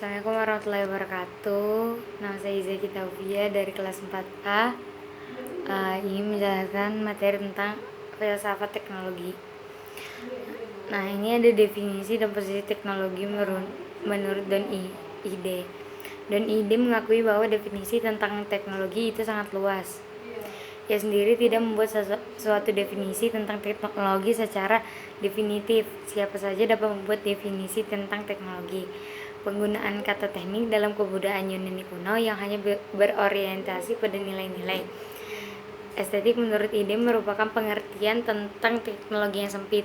Assalamualaikum warahmatullahi wabarakatuh. Nama saya Izaki Taufia dari kelas 4A. Ingin menjelaskan materi tentang filsafat teknologi. Nah, ini ada definisi dan posisi teknologi menurut Don Ide. Don Ide mengakui bahwa definisi tentang teknologi itu sangat luas. Ia sendiri tidak membuat suatu definisi tentang teknologi secara definitif. Siapa saja dapat membuat definisi tentang teknologi. Penggunaan kata teknik dalam kebudayaan Yunani kuno yang hanya berorientasi pada nilai-nilai estetik menurut Ide merupakan pengertian tentang teknologi yang sempit.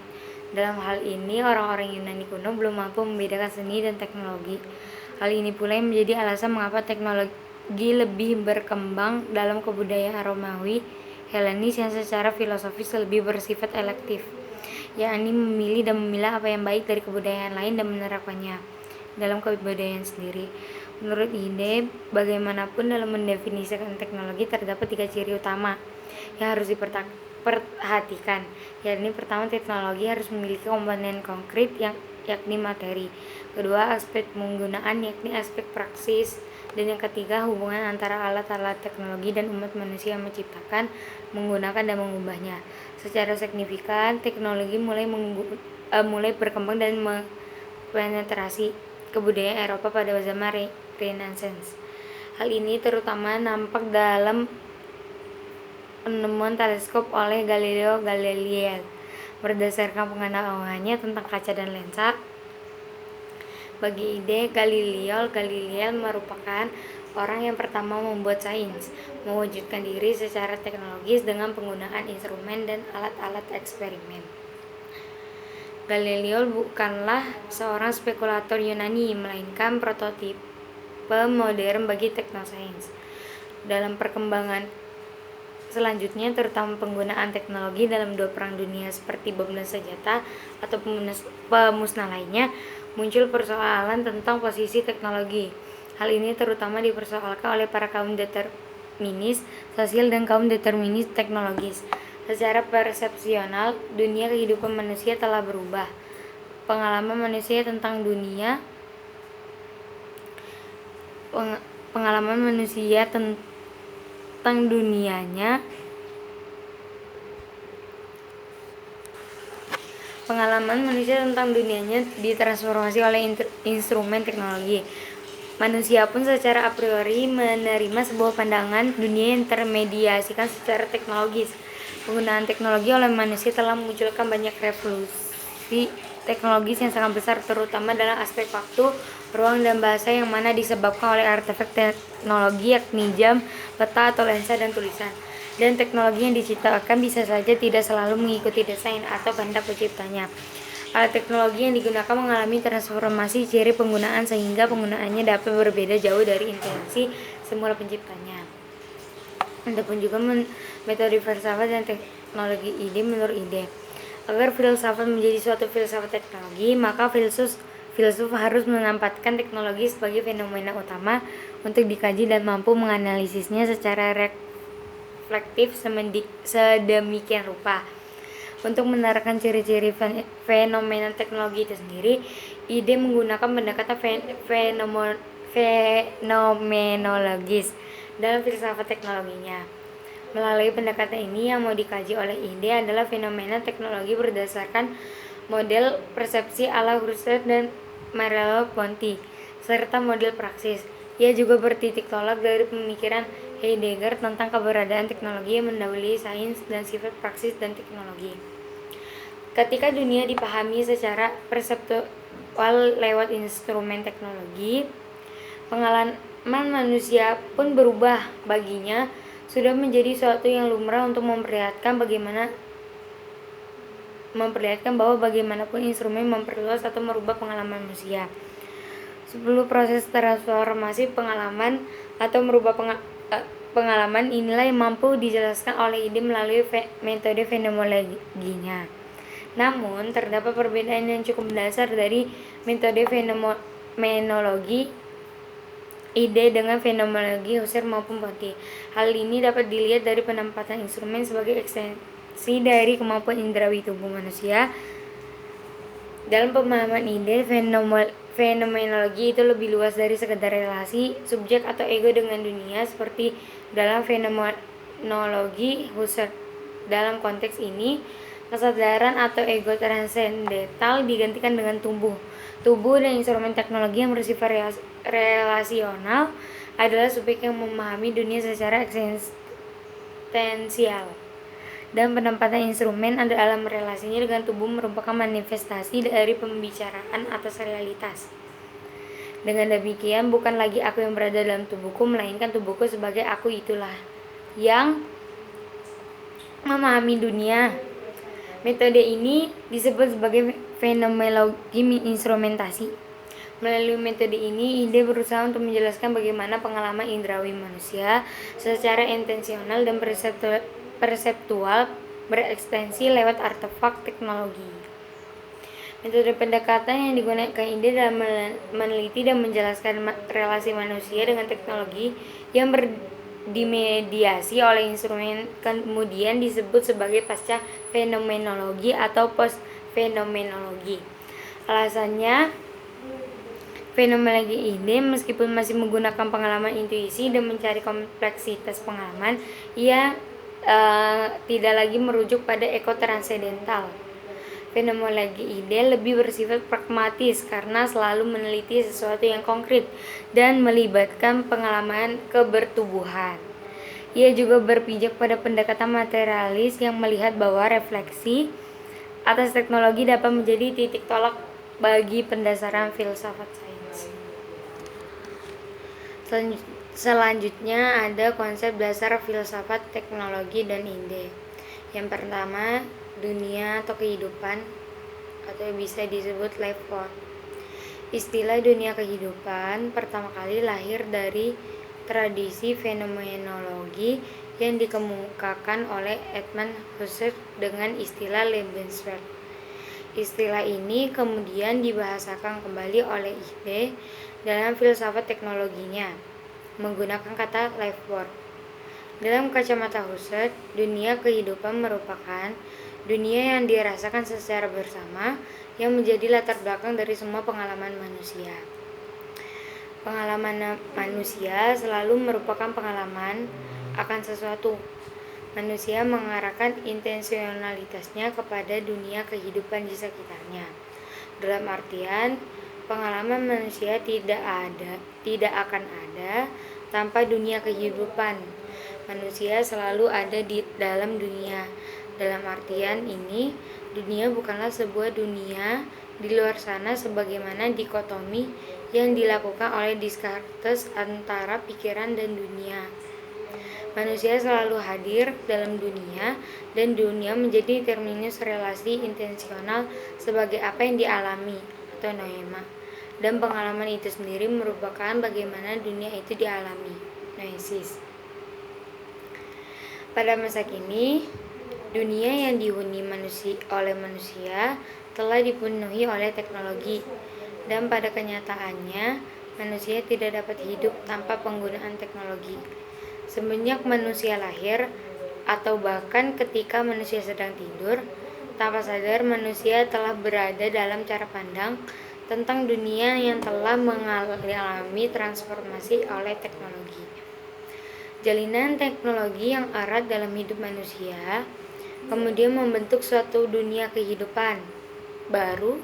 Dalam hal ini, orang-orang Yunani kuno belum mampu membedakan seni dan teknologi. Hal ini pula yang menjadi alasan mengapa teknologi lebih berkembang dalam kebudayaan Romawi Helenis yang secara filosofis lebih bersifat elektif, yakni memilih dan memilah apa yang baik dari kebudayaan lain dan menerapkannya dalam kebudayaan sendiri. Menurut Ide, bagaimanapun dalam mendefinisikan teknologi terdapat 3 ciri utama yang harus diperhatikan, yakni pertama, teknologi harus memiliki komponen konkret yakni materi. Kedua, aspek penggunaan yakni aspek praksis. Dan yang ketiga, hubungan antara alat-alat teknologi dan umat manusia yang menciptakan, menggunakan, dan mengubahnya. Secara signifikan, teknologi mulai berkembang dan mempenetrasi kebudayaan Eropa pada zaman Renaissance. Hal ini terutama nampak dalam penemuan teleskop oleh Galileo Galilei. Berdasarkan pengetahuannya tentang kaca dan lensa, bagi Ide, Galileo Galilei merupakan orang yang pertama membuat sains, mewujudkan diri secara teknologis dengan penggunaan instrumen dan alat-alat eksperimen. Galileo bukanlah seorang spekulator Yunani, melainkan prototipe modern bagi teknosains. Dalam perkembangan selanjutnya, terutama penggunaan teknologi dalam 2 perang dunia seperti bom dan senjata atau pemusnah lainnya, muncul persoalan tentang posisi teknologi. Hal ini terutama dipersoalkan oleh para kaum determinis sosial dan kaum determinis teknologis. Secara persepsional, dunia kehidupan manusia telah berubah. Pengalaman manusia tentang dunianya ditransformasi oleh instrumen teknologi. Manusia pun secara a priori menerima sebuah pandangan dunia yang termediasikan secara teknologis. Penggunaan teknologi oleh manusia telah memunculkan banyak revolusi teknologis yang sangat besar, terutama dalam aspek waktu, ruang, dan bahasa, yang mana disebabkan oleh artefak teknologi yakni jam, peta atau lensa, dan tulisan. Dan teknologi yang diciptakan bisa saja tidak selalu mengikuti desain atau kehendak penciptanya. Alat teknologi yang digunakan mengalami transformasi ciri penggunaan sehingga penggunaannya dapat berbeda jauh dari intensi semula penciptanya. Adapun juga metode filsafat dan teknologi Ide, menurut Ide, agar filsafat menjadi suatu filsafat teknologi, maka filsuf harus menempatkan teknologi sebagai fenomena utama untuk dikaji dan mampu menganalisisnya secara reflektif sedemikian rupa. Untuk menerangkan ciri-ciri fenomena teknologi itu sendiri, Ide menggunakan pendekatan fenomenologis dalam filsafat teknologinya. Melalui pendekatan ini, yang mau dikaji oleh Ide adalah fenomena teknologi berdasarkan model persepsi ala Husserl dan Merleau-Ponty, serta model praksis. Ia juga bertitik tolak dari pemikiran Heidegger tentang keberadaan teknologi yang mendahului sains dan sifat praksis dan teknologi. Ketika dunia dipahami secara perseptual lewat instrumen teknologi, pengalaman manusia pun berubah. Baginya, sudah menjadi suatu yang lumrah untuk memperlihatkan bahwa bagaimanapun instrumen memperluas atau merubah pengalaman manusia. Sebelum proses transformasi pengalaman atau merubah pengalaman inilah yang mampu dijelaskan oleh Ide melalui metode fenomenologinya. Namun, terdapat perbedaan yang cukup mendasar dari metode fenomenologi Ide dengan fenomenologi Husserl maupun Ponty. Hal ini dapat dilihat dari penempatan instrumen sebagai ekstensi dari kemampuan indrawi tubuh manusia. Dalam pemahaman Ide, fenomenologi itu lebih luas dari sekedar relasi subjek atau ego dengan dunia seperti dalam fenomenologi Husserl. Dalam konteks ini, kesadaran atau ego transendental digantikan dengan tubuh. Tubuh dan instrumen teknologi yang bersifat relasional adalah subjek yang memahami dunia secara eksistensial. Dan penempatan instrumen dalam relasinya dengan tubuh merupakan manifestasi dari pembicaraan atas realitas. Dengan demikian, bukan lagi aku yang berada dalam tubuhku, melainkan tubuhku sebagai aku itulah yang memahami dunia. Metode ini disebut sebagai fenomenologi instrumentasi. Melalui metode ini, ide berusaha untuk menjelaskan bagaimana pengalaman indrawi manusia secara intensional dan perseptual berekstensi lewat artefak teknologi. Metode pendekatan yang digunakan ide dalam meneliti dan menjelaskan relasi manusia dengan teknologi yang dimediasi oleh instrumen kemudian disebut sebagai pasca fenomenologi atau post fenomenologi. Alasannya, fenomenologi ini meskipun masih menggunakan pengalaman intuisi dan mencari kompleksitas pengalaman, ia tidak lagi merujuk pada ego transendental. Fenomenologi ide lebih bersifat pragmatis karena selalu meneliti sesuatu yang konkret dan melibatkan pengalaman kebertubuhan. Ia juga berpijak pada pendekatan materialis yang melihat bahwa refleksi atas teknologi dapat menjadi titik tolak bagi pendasaran filsafat sains. Selanjutnya ada konsep dasar filsafat teknologi dan ide. Yang pertama, dunia atau kehidupan atau bisa disebut life force. Istilah dunia kehidupan pertama kali lahir dari tradisi fenomenologi yang dikemukakan oleh Edmund Husserl dengan istilah Lebenswelt. Istilah ini kemudian dibahasakan kembali oleh ide dalam filsafat teknologinya menggunakan kata life work. Dalam kacamata Husserl, dunia kehidupan merupakan dunia yang dirasakan secara bersama yang menjadi latar belakang dari semua pengalaman manusia. Pengalaman manusia selalu merupakan pengalaman akan sesuatu. Manusia mengarahkan intensionalitasnya kepada dunia kehidupan di sekitarnya. Dalam artian, pengalaman manusia tidak akan ada tanpa dunia kehidupan. Manusia selalu ada di dalam dunia. Dalam artian ini, dunia bukanlah sebuah dunia di luar sana sebagaimana dikotomi yang dilakukan oleh Descartes antara pikiran dan dunia. Manusia selalu hadir dalam dunia dan dunia menjadi terminus relasi intensional sebagai apa yang dialami atau noema. Dan pengalaman itu sendiri merupakan bagaimana dunia itu dialami, noesis. Pada masa kini, dunia yang dihuni oleh manusia telah dipenuhi oleh teknologi, dan pada kenyataannya manusia tidak dapat hidup tanpa penggunaan teknologi. Semenjak manusia lahir atau bahkan ketika manusia sedang tidur, tanpa sadar manusia telah berada dalam cara pandang tentang dunia yang telah mengalami transformasi oleh teknologi. Jalinan teknologi yang erat dalam hidup manusia kemudian membentuk suatu dunia kehidupan baru,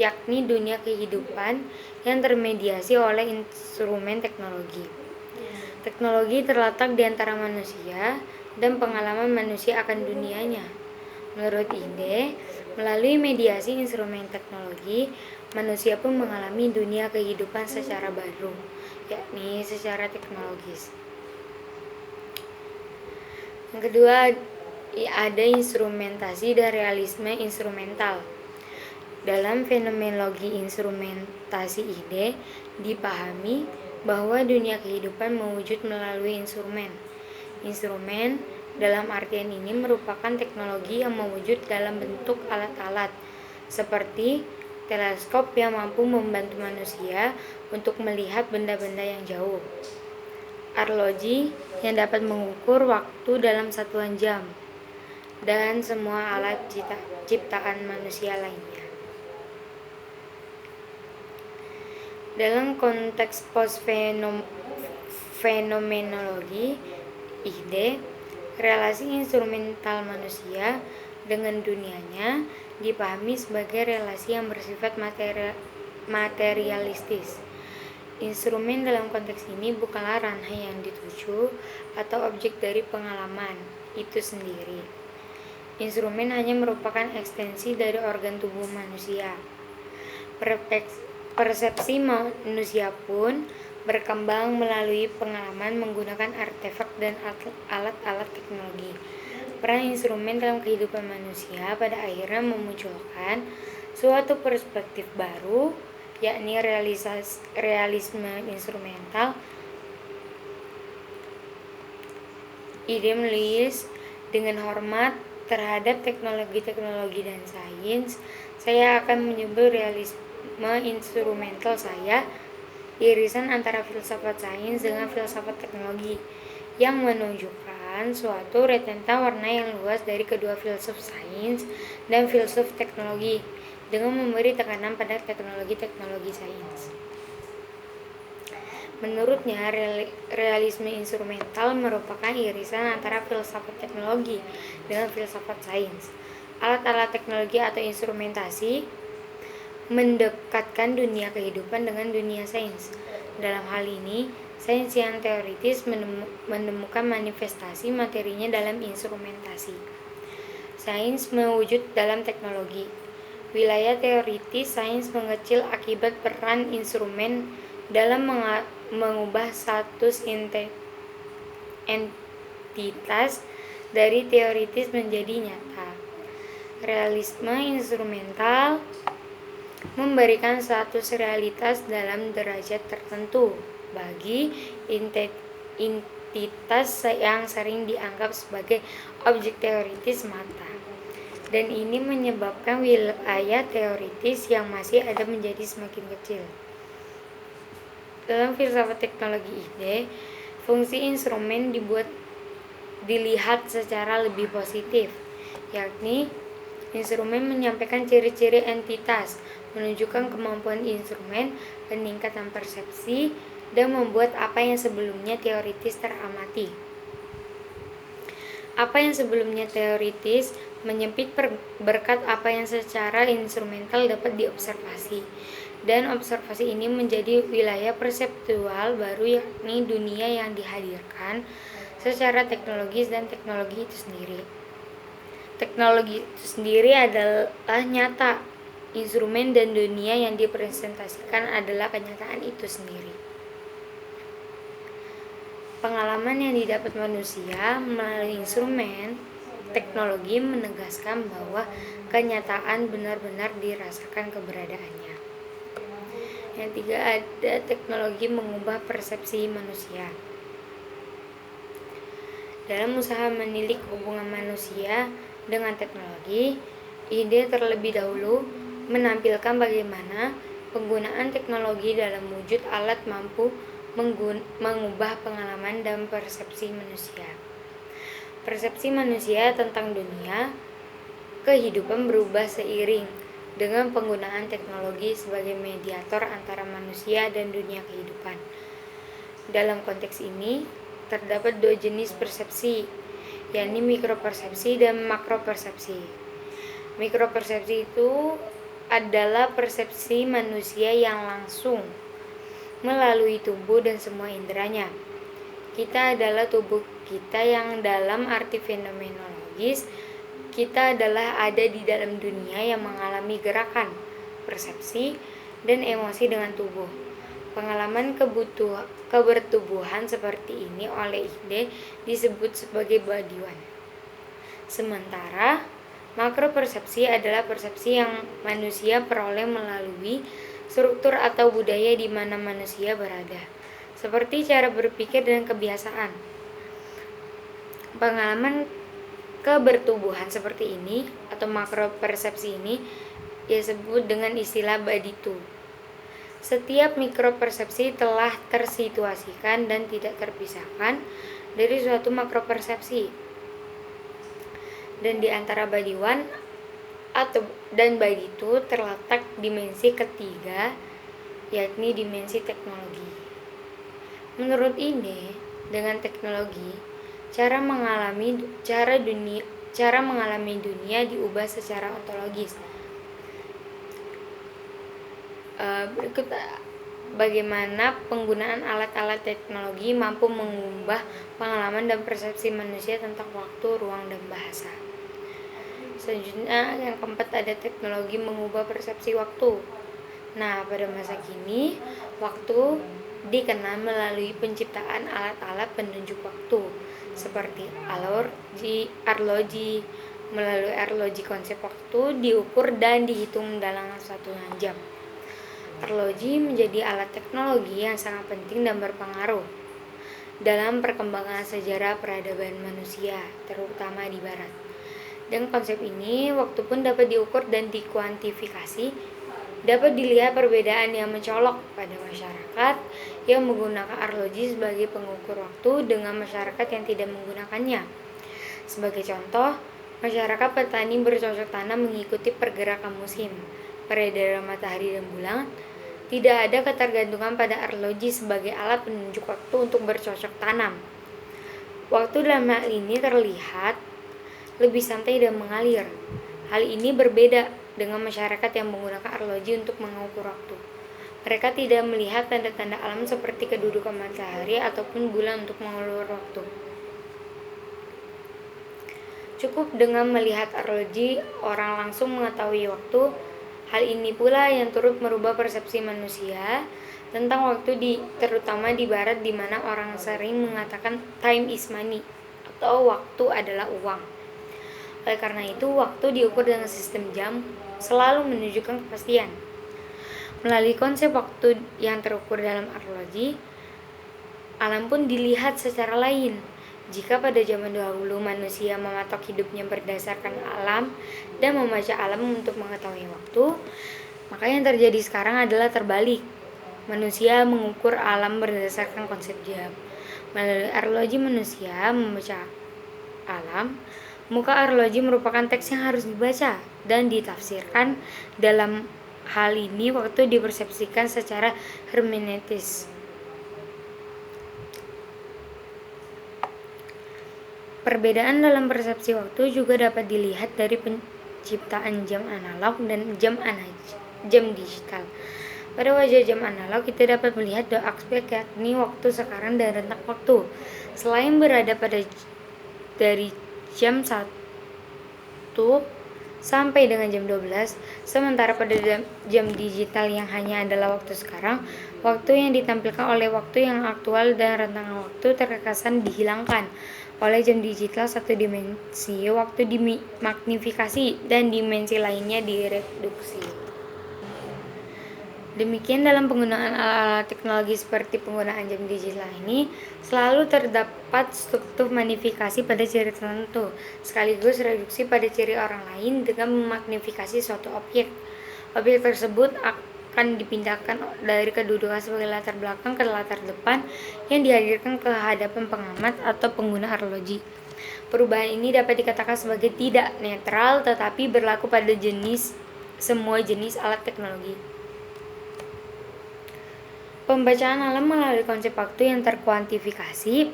yakni dunia kehidupan yang termediasi oleh instrumen teknologi. Teknologi terletak di antara manusia dan pengalaman manusia akan dunianya. Menurut ide, melalui mediasi instrumen teknologi, manusia pun mengalami dunia kehidupan secara baru, yakni secara teknologis. Yang kedua, ada instrumentasi dan realisme instrumental. Dalam fenomenologi instrumentasi ide, dipahami bahwa dunia kehidupan mewujud melalui instrumen. Instrumen dalam artian ini merupakan teknologi yang mewujud dalam bentuk alat-alat seperti teleskop yang mampu membantu manusia untuk melihat benda-benda yang jauh, arloji yang dapat mengukur waktu dalam satuan jam, dan semua alat ciptaan manusia lainnya. Dalam konteks post-fenomenologi ide, relasi instrumental manusia dengan dunianya dipahami sebagai relasi yang bersifat materialistis. Instrumen dalam konteks ini bukanlah ranah yang dituju atau objek dari pengalaman itu sendiri. Instrumen hanya merupakan ekstensi dari organ tubuh manusia. Persepsi manusia pun berkembang melalui pengalaman menggunakan artefak dan alat-alat teknologi. Peran instrumen dalam kehidupan manusia pada akhirnya memunculkan suatu perspektif baru, yakni realisme instrumental. Ide menulis dengan hormat terhadap teknologi dan sains. Saya akan menyebut realisme instrumental irisan antara filsafat sains dengan filsafat teknologi yang menunjukkan suatu rentetan warna yang luas dari kedua filsuf sains dan filsuf teknologi dengan memberi tekanan pada teknologi sains. Menurutnya, realisme instrumental merupakan irisan antara filsafat teknologi dengan filsafat sains. Alat-alat teknologi atau instrumentasi mendekatkan dunia kehidupan dengan dunia sains. Dalam hal ini, sains yang teoritis menemukan manifestasi materinya dalam instrumentasi. Sains mewujud dalam teknologi. Wilayah teoritis sains mengecil akibat peran instrumen dalam mengubah status entitas dari teoritis menjadi nyata. Realisme instrumental memberikan status realitas dalam derajat tertentu bagi entitas yang sering dianggap sebagai objek teoritis mata, dan ini menyebabkan wilayah teoritis yang masih ada menjadi semakin kecil. Dalam filsafat teknologi ide, fungsi instrumen dilihat secara lebih positif, yakni instrumen menyampaikan ciri-ciri entitas, menunjukkan kemampuan instrumen, peningkatan persepsi, dan membuat apa yang sebelumnya teoritis teramati. Apa yang sebelumnya teoritis menyempit berkat apa yang secara instrumental dapat diobservasi, dan observasi ini menjadi wilayah perseptual baru, yakni dunia yang dihadirkan secara teknologis dan teknologi itu sendiri. Teknologi itu sendiri adalah nyata. Instrumen dan dunia yang dipresentasikan adalah kenyataan itu sendiri. Pengalaman yang didapat manusia melalui instrumen teknologi menegaskan bahwa kenyataan benar-benar dirasakan keberadaannya. Yang tiga, ada teknologi mengubah persepsi manusia. Dalam usaha menilik hubungan manusia dengan teknologi, ide terlebih dahulu menampilkan bagaimana penggunaan teknologi dalam wujud alat mampu mengubah pengalaman dan persepsi manusia. Persepsi manusia tentang dunia kehidupan berubah seiring dengan penggunaan teknologi sebagai mediator antara manusia dan dunia kehidupan. Dalam konteks ini, terdapat dua jenis persepsi, yakni mikropersepsi dan makropersepsi. Mikropersepsi itu adalah persepsi manusia yang langsung melalui tubuh dan semua inderanya. Kita adalah tubuh kita yang dalam arti fenomenologis, kita adalah ada di dalam dunia yang mengalami gerakan, persepsi, dan emosi dengan tubuh. Pengalaman kebertubuhan seperti ini oleh ide disebut sebagai badiwan. Sementara makropersepsi adalah persepsi yang manusia peroleh melalui struktur atau budaya di mana manusia berada, seperti cara berpikir dan kebiasaan. Pengalaman kebertubuhan seperti ini atau makropersepsi ini disebut dengan istilah baditu. Setiap mikropersepsi telah tersituasikan dan tidak terpisahkan dari suatu makropersepsi. Dan di antara badiwan dan baditu terletak dimensi ketiga, yakni dimensi teknologi. Menurut ini, dengan teknologi, cara mengalami dunia diubah secara ontologis. Berikut bagaimana penggunaan alat-alat teknologi mampu mengubah pengalaman dan persepsi manusia tentang waktu, ruang, dan bahasa. Selanjutnya, yang keempat ada teknologi mengubah persepsi waktu. Nah, pada masa kini, waktu dikenal melalui penciptaan alat-alat penunjuk waktu seperti arloji. Melalui arloji, konsep waktu diukur dan dihitung dalam satu jam. Arloji menjadi alat teknologi yang sangat penting dan berpengaruh dalam perkembangan sejarah peradaban manusia, terutama di Barat. Dengan konsep ini, waktu pun dapat diukur dan dikuantifikasi. Dapat dilihat perbedaan yang mencolok pada masyarakat yang menggunakan arloji sebagai pengukur waktu dengan masyarakat yang tidak menggunakannya. Sebagai contoh, masyarakat petani bercocok tanam mengikuti pergerakan musim, peredaran matahari dan bulan. Tidak ada ketergantungan pada arloji sebagai alat penunjuk waktu untuk bercocok tanam. Waktu dalam hal ini terlihat lebih santai dan mengalir. Hal ini berbeda dengan masyarakat yang menggunakan arloji untuk mengukur waktu. Mereka tidak melihat tanda-tanda alam seperti kedudukan matahari ataupun bulan untuk mengukur waktu. Cukup dengan melihat arloji, orang langsung mengetahui waktu. Hal ini pula yang turut merubah persepsi manusia tentang waktu terutama di Barat, di mana orang sering mengatakan time is money atau waktu adalah uang. Oleh karena itu, waktu diukur dengan sistem jam selalu menunjukkan kepastian. Melalui konsep waktu yang terukur dalam arloji, alam pun dilihat secara lain. Jika pada zaman dahulu manusia mematok hidupnya berdasarkan alam dan membaca alam untuk mengetahui waktu, maka yang terjadi sekarang adalah terbalik. Manusia mengukur alam berdasarkan konsep jam. Melalui arloji manusia membaca alam. Muka arloji merupakan teks yang harus dibaca dan ditafsirkan. Dalam hal ini, waktu dipersepsikan secara hermeneutis. Perbedaan dalam persepsi waktu juga dapat dilihat dari penciptaan jam analog dan jam digital. Pada wajah jam analog, kita dapat melihat dua aspek, yakni waktu sekarang dan rentang waktu. Selain berada dari jam 1 sampai dengan jam 12, sementara pada jam digital yang hanya adalah waktu sekarang, waktu yang ditampilkan oleh waktu yang aktual dan rentang waktu terkesan dihilangkan. Oleh jam digital, satu dimensi waktu dimagnifikasi dan dimensi lainnya direduksi. Demikian dalam penggunaan alat-alat teknologi seperti penggunaan jam digital ini, selalu terdapat struktur magnifikasi pada ciri tertentu, sekaligus reduksi pada ciri orang lain dengan memagnifikasi suatu objek. Objek tersebut akan dipindahkan dari kedudukan sebagai latar belakang ke latar depan yang dihadirkan ke hadapan pengamat atau pengguna arloji. Perubahan ini dapat dikatakan sebagai tidak netral, tetapi berlaku pada semua jenis alat teknologi. Pembacaan alam melalui konsep waktu yang terkuantifikasi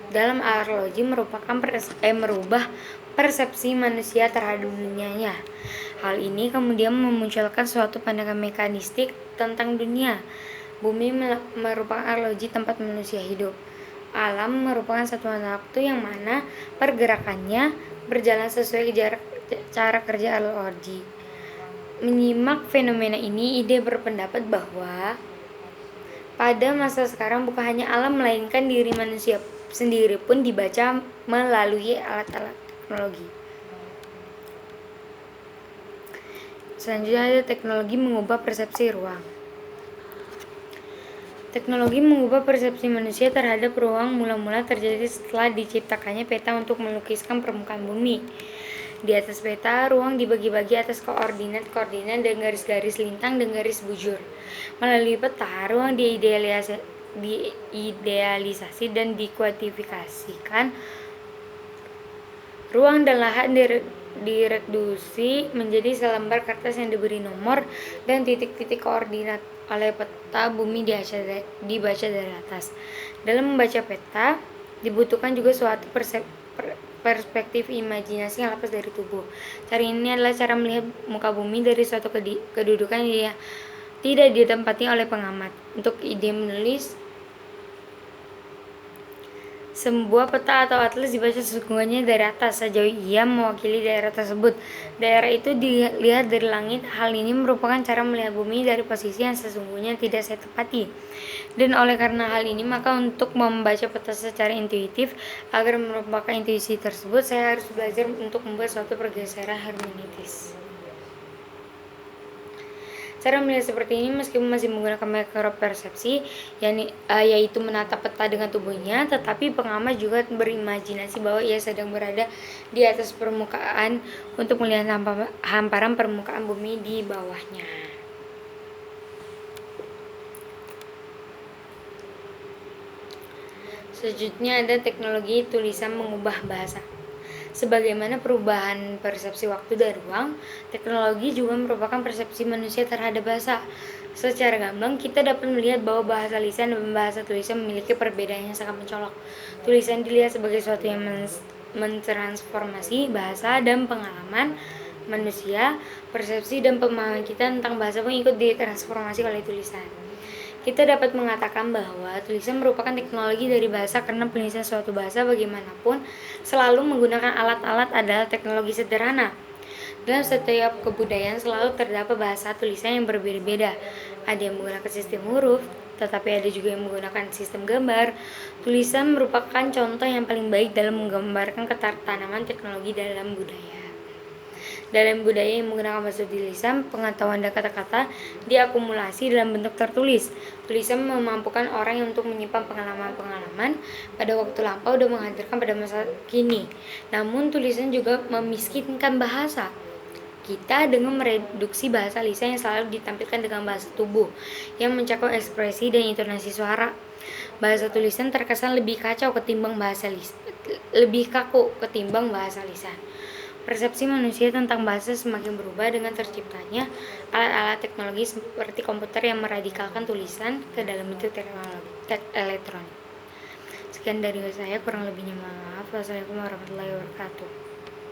dalam arloji merubah persepsi manusia terhadap dunianya. Hal ini kemudian memunculkan suatu pandangan mekanistik tentang dunia. Bumi merupakan arloji tempat manusia hidup. Alam merupakan satuan waktu yang mana pergerakannya berjalan sesuai cara kerja arloji. Menyimak fenomena ini, ide berpendapat bahwa pada masa sekarang bukan hanya alam melainkan diri manusia sendiri pun dibaca melalui alat-alat teknologi. Selanjutnya ada teknologi mengubah persepsi ruang. Teknologi mengubah persepsi manusia terhadap ruang mula-mula terjadi setelah diciptakannya peta untuk melukiskan permukaan bumi. Di atas peta, ruang dibagi-bagi atas koordinat dan garis-garis lintang dan garis bujur. Melalui peta, ruang diidealisasi dan dikuantifikasikan. Ruang dan lahan direduksi menjadi selembar kertas yang diberi nomor dan titik-titik koordinat. oleh peta bumi dibaca dari atas. Dalam membaca peta, dibutuhkan juga suatu perspektif imajinasi yang lepas dari tubuh. Cara ini adalah cara melihat muka bumi dari suatu kedudukan yang tidak ditempati oleh pengamat. Untuk ide menulis sebuah peta atau atlas dibaca sesungguhnya dari atas sejauh ia mewakili daerah tersebut. Daerah itu dilihat dari langit. Hal ini merupakan cara melihat bumi dari posisi yang sesungguhnya tidak saya tepati. Dan oleh karena hal ini, maka untuk membaca peta secara intuitif, agar merupakan intuisi tersebut, saya harus belajar untuk membuat suatu pergeseran hermeneutis. Cara melihat seperti ini meskipun masih menggunakan mikropersepsi, yaitu menatap peta dengan tubuhnya, tetapi pengamat juga berimajinasi bahwa ia sedang berada di atas permukaan untuk melihat hamparan permukaan bumi di bawahnya. Selanjutnya ada teknologi tulisan mengubah bahasa. Sebagaimana perubahan persepsi waktu dan ruang, teknologi juga merupakan persepsi manusia terhadap bahasa. Secara gamblang, kita dapat melihat bahwa bahasa lisan dan bahasa tulisan memiliki perbedaan yang sangat mencolok. Tulisan dilihat sebagai sesuatu yang mentransformasi bahasa dan pengalaman manusia. Persepsi dan pemahaman kita tentang bahasa pun ikut ditransformasi oleh tulisan. Kita dapat mengatakan bahwa tulisan merupakan teknologi dari bahasa karena penulisan suatu bahasa bagaimanapun selalu menggunakan alat-alat adalah teknologi sederhana. Dalam setiap kebudayaan selalu terdapat bahasa tulisan yang berbeda-beda. Ada yang menggunakan sistem huruf, tetapi ada juga yang menggunakan sistem gambar. Tulisan merupakan contoh yang paling baik dalam menggambarkan ketertanaman teknologi dalam budaya. Dalam budaya yang menggunakan bahasa tulisan, pengetahuan dan kata-kata diakumulasi dalam bentuk tertulis. Tulisan memampukan orang untuk menyimpan pengalaman-pengalaman pada waktu lampau dan menghadirkan pada masa kini. Namun tulisan juga memiskinkan bahasa kita dengan mereduksi bahasa lisan yang selalu ditampilkan dengan bahasa tubuh yang mencakup ekspresi dan intonasi suara. Bahasa tulisan terkesan lebih kaku ketimbang bahasa lisan. Persepsi manusia tentang bahasa semakin berubah dengan terciptanya alat-alat teknologi seperti komputer yang meradikalkan tulisan ke dalam bentuk elektronik. Sekian dari saya, kurang lebihnya maaf. Wassalamualaikum warahmatullahi wabarakatuh.